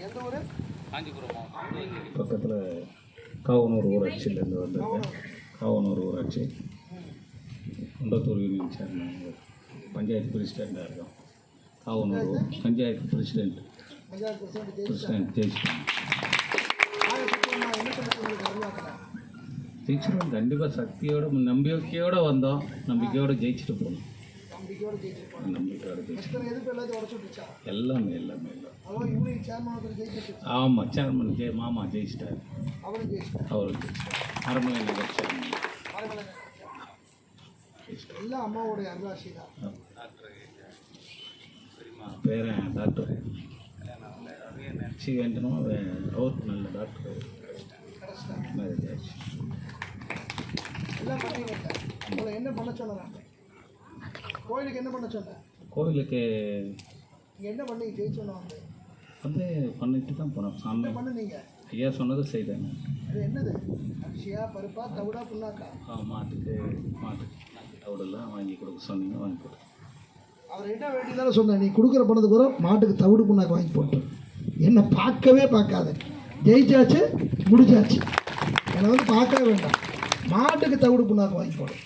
எந்த ஊர்? காஞ்சிபுரம் மாவட்டம் பக்கத்தில் காவனூர் ஊராட்சியிலேருந்து வந்திருக்கேன். காவனூர் ஊராட்சி குண்டத்தூர் யூனியன் சேர்மன், பஞ்சாயத்து பிரசிடெண்ட்டாக இருக்கோம். காவனூர் பஞ்சாயத்து பிரசிடெண்ட் ஜெயிச்சிட்டோம். ஜெயிச்சிருவோம் கண்டிப்பாக. சக்தியோட நம்பிக்கையோடு வந்தோம், நம்பிக்கையோடு ஜெயிச்சுட்டு போகணும். நம்பிக்கையோடு ஜெயிச்சு எல்லாமே ஆமாம். சேர்மன் மாமா ஜெயிச்சிட்டார். அவரும் ஜெயிச்சிட்டார். அரண்மனை நகர் சேர்மன் எல்லாம் அம்மாவோடைய அருளாசி தான். பேரன் டாக்டர் வேண்டணும். அவருக்கு நல்ல டாக்டர் மேரேஜ் ஆச்சு. எல்லாம் பண்ணீங்க. உங்களை என்ன பண்ண சொன்னாங்க? கோயிலுக்கு என்ன பண்ண சொன்னேன்? கோவிலுக்கு என்ன பண்ணி ஜெயிச்சோன்னா வந்து பண்ணிட்டு தான் போனோம். சாமி பண்ணுனீங்க. ஐயா சொன்னது செய்தாங்க. அது என்னது? அரிசியா, பருப்பா, தவிடா, புண்ணாக்கா? மாட்டுக்கு தவிடெல்லாம் வாங்கி கொடுக்க சொன்னீங்க, வாங்கி கொடுத்தோம். அவர் என்ன வேண்டியதானே சொன்னேன், நீ கொடுக்குற பணத்துக்கு கூட மாட்டுக்கு தவிடு புண்ணாக்கு வாங்கி போட்டு என்னை பார்க்கவே பார்க்காத. ஜெயிச்சாச்சு, முடிச்சாச்சு, என்னை வந்து பார்க்கவே வேண்டாம். மாட்டுக்கு தவிடு புண்ணாக்கு வாங்கி போடும்.